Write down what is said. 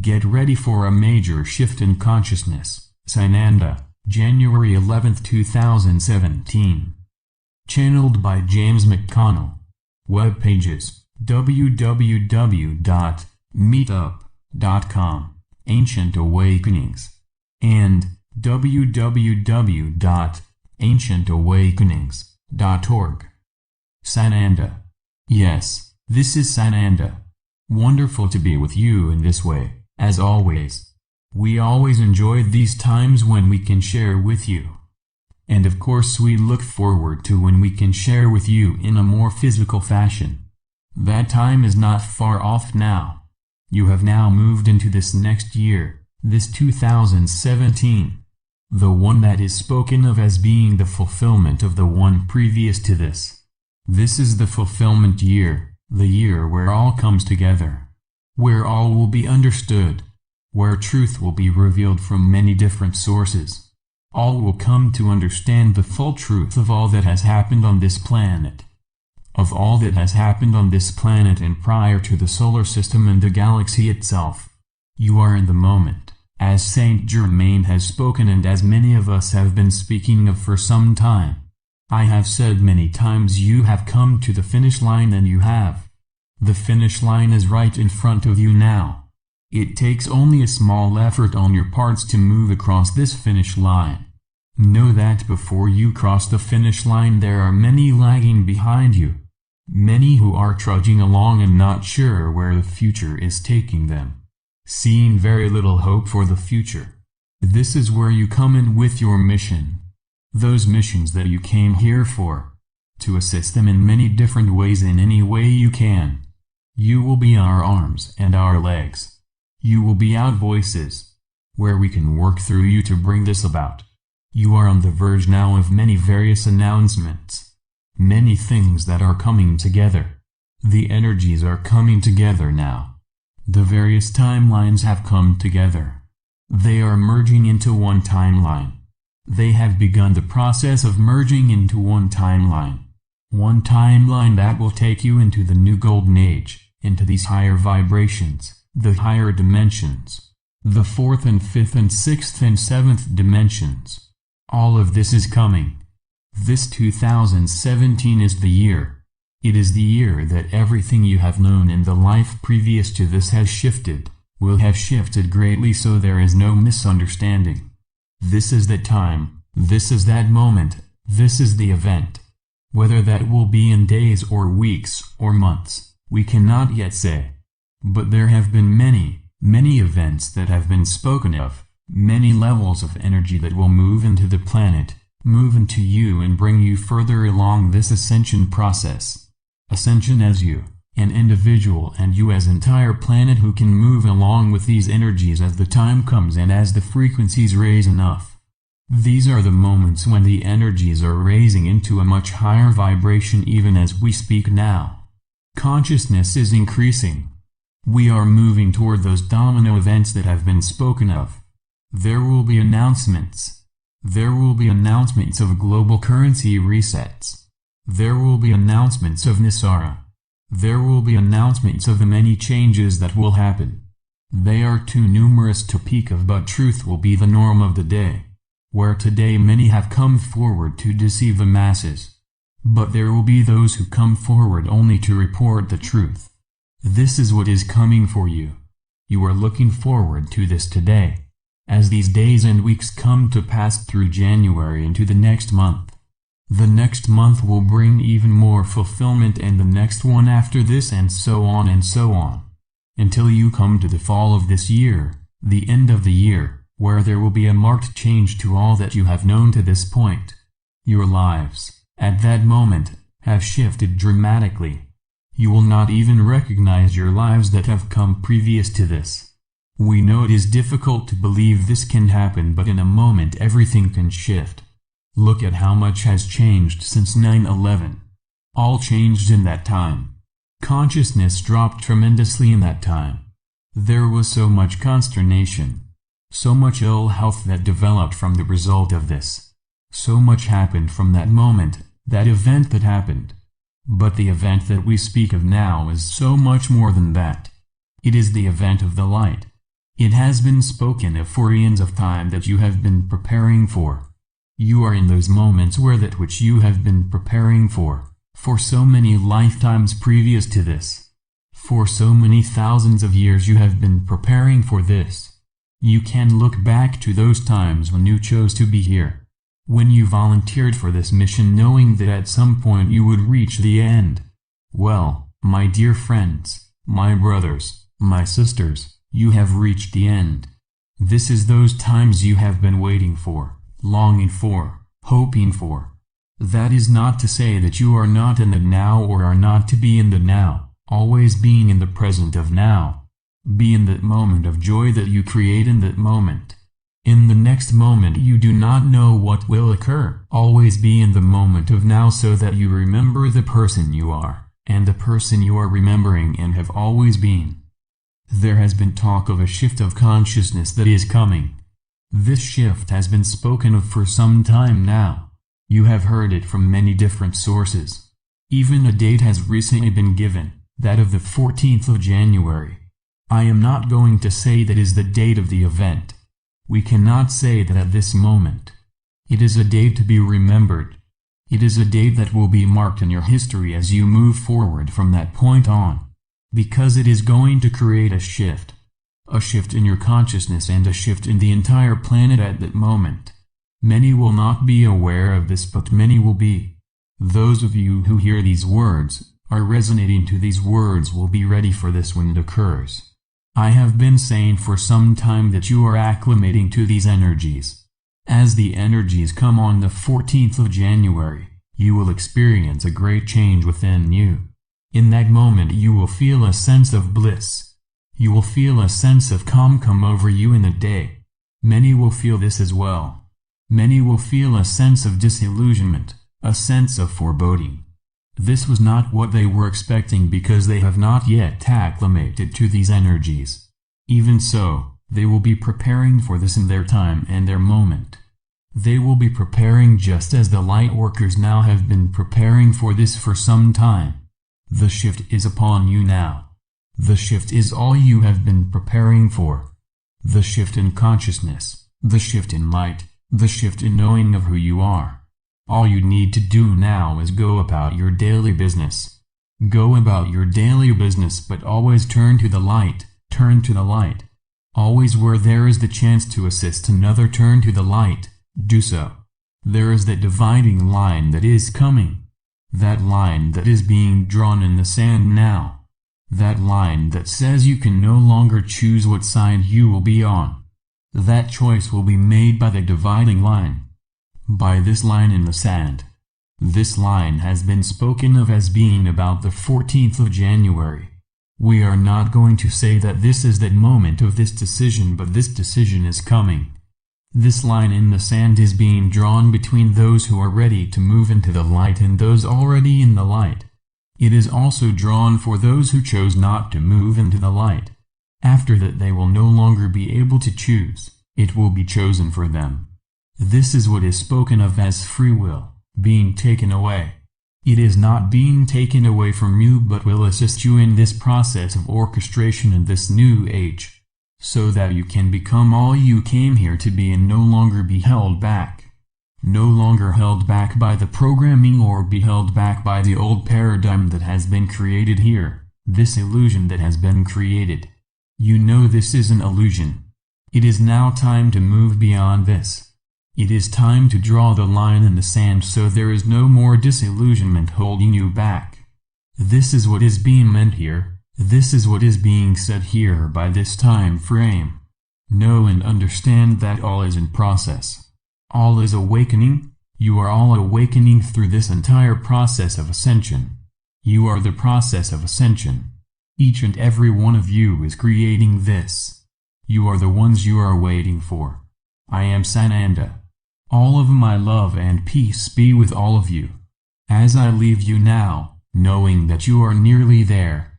Get ready for a major shift in consciousness. Sananda, January 11, 2017. Channeled by James McConnell. Web pages: www.meetup.com, Ancient Awakenings, and www.ancientawakenings.org. Sananda. Yes, this is Sananda. Wonderful to be with you in this way, as always. We always enjoy these times when we can share with you. And of course we look forward to when we can share with you in a more physical fashion. That time is not far off now. You have now moved into this next year, this 2017. The one that is spoken of as being the fulfillment of the one previous to this. This is the fulfillment year. The year where all comes together, where all will be understood, where truth will be revealed from many different sources. All will come to understand the full truth of all that has happened on this planet. Of all that has happened on this planet and prior to the solar system and the galaxy itself. You are in the moment, as Saint Germain has spoken and as many of us have been speaking of for some time. I have said many times you have come to the finish line, and you have. The finish line is right in front of you now. It takes only a small effort on your parts to move across this finish line. Know that before you cross the finish line there are many lagging behind you. Many who are trudging along and not sure where the future is taking them. Seeing very little hope for the future. This is where you come in with your mission. Those missions that you came here for. To assist them in many different ways, in any way you can. You will be our arms and our legs. You will be our voices. Where we can work through you to bring this about. You are on the verge now of many various announcements. Many things that are coming together. The energies are coming together now. The various timelines have come together. They are merging into one timeline. They have begun the process of merging into one timeline. One timeline that will take you into the new golden age, into these higher vibrations, the higher dimensions, the fourth and fifth and sixth and seventh dimensions. All of this is coming. This 2017 is the year. It is the year that everything you have known in the life previous to this has shifted, will have shifted greatly, so there is no misunderstanding. This is the time, this is that moment, this is the event. Whether that will be in days or weeks or months, we cannot yet say. But there have been many events that have been spoken of, many levels of energy that will move into the planet, move into you and bring you further along this ascension process. Ascension as you, an individual, and you as entire planet who can move along with these energies as the time comes and as the frequencies raise enough. These are the moments when the energies are raising into a much higher vibration even as we speak now. Consciousness is increasing. We are moving toward those domino events that have been spoken of. There will be announcements. There will be announcements of global currency resets. There will be announcements of Nisara. There will be announcements of the many changes that will happen. They are too numerous to speak of, but truth will be the norm of the day. Where today many have come forward to deceive the masses. But there will be those who come forward only to report the truth. This is what is coming for you. You are looking forward to this today. As these days and weeks come to pass through January into the next month. The next month will bring even more fulfillment, and the next one after this, and so on and so on. Until you come to the fall of this year, the end of the year, where there will be a marked change to all that you have known to this point. Your lives, at that moment, have shifted dramatically. You will not even recognize your lives that have come previous to this. We know it is difficult to believe this can happen, but in a moment everything can shift. Look at how much has changed since 9/11. All changed in that time. Consciousness dropped tremendously in that time. There was so much consternation. So much ill health that developed from the result of this. So much happened from that moment, that event that happened. But the event that we speak of now is so much more than that. It is the event of the light. It has been spoken of for eons of time that you have been preparing for. You are in those moments where that which you have been preparing for so many lifetimes previous to this. For so many thousands of years you have been preparing for this. You can look back to those times when you chose to be here. When you volunteered for this mission knowing that at some point you would reach the end. Well, my dear friends, my brothers, my sisters, you have reached the end. This is those times you have been waiting for, longing for, hoping for. That is not to say that you are not in the now or are not to be in the now, always being in the present of now. Be in that moment of joy that you create in that moment. In the next moment you do not know what will occur. Always be in the moment of now so that you remember the person you are, and the person you are remembering and have always been. There has been talk of a shift of consciousness that is coming. This shift has been spoken of for some time now. You have heard it from many different sources. Even a date has recently been given, that of the 14th of January. I am not going to say that is the date of the event. We cannot say that at this moment. It is a date to be remembered. It is a date that will be marked in your history as you move forward from that point on. Because it is going to create a shift in your consciousness and a shift in the entire planet at that moment. Many will not be aware of this, but many will be. Those of you who hear these words, are resonating to these words, will be ready for this when it occurs. I have been saying for some time that you are acclimating to these energies. As the energies come on the 14th of January, you will experience a great change within you. In that moment you will feel a sense of bliss. You will feel a sense of calm come over you in the day. Many will feel this as well. Many will feel a sense of disillusionment, a sense of foreboding. This was not what they were expecting because they have not yet acclimated to these energies. Even so, they will be preparing for this in their time and their moment. They will be preparing just as the light workers now have been preparing for this for some time. The shift is upon you now. The shift is all you have been preparing for. The shift in consciousness, the shift in light, the shift in knowing of who you are. All you need to do now is go about your daily business. Go about your daily business, but always turn to the light, turn to the light. Always where there is the chance to assist another, turn to the light, do so. There is that dividing line that is coming. That line that is being drawn in the sand now. That line that says you can no longer choose what side you will be on. That choice will be made by the dividing line. By this line in the sand. This line has been spoken of as being about the 14th of January. We are not going to say that this is that moment of this decision, but this decision is coming. This line in the sand is being drawn between those who are ready to move into the light and those already in the light. It is also drawn for those who chose not to move into the light. After that they will no longer be able to choose. It will be chosen for them. This is what is spoken of as free will, being taken away. It is not being taken away from you, but will assist you in this process of orchestration in this new age, so that you can become all you came here to be and no longer be held back. No longer held back by the programming or be held back by the old paradigm that has been created here, this illusion that has been created. You know this is an illusion. It is now time to move beyond this. It is time to draw the line in the sand so there is no more disillusionment holding you back. This is what is being meant here. This is what is being said here by this time frame. Know and understand that all is in process. All is awakening. You are all awakening through this entire process of ascension. You are the process of ascension. Each and every one of you is creating this. You are the ones you are waiting for. I am Sananda. All of my love and peace be with all of you. As I leave you now, knowing that you are nearly there,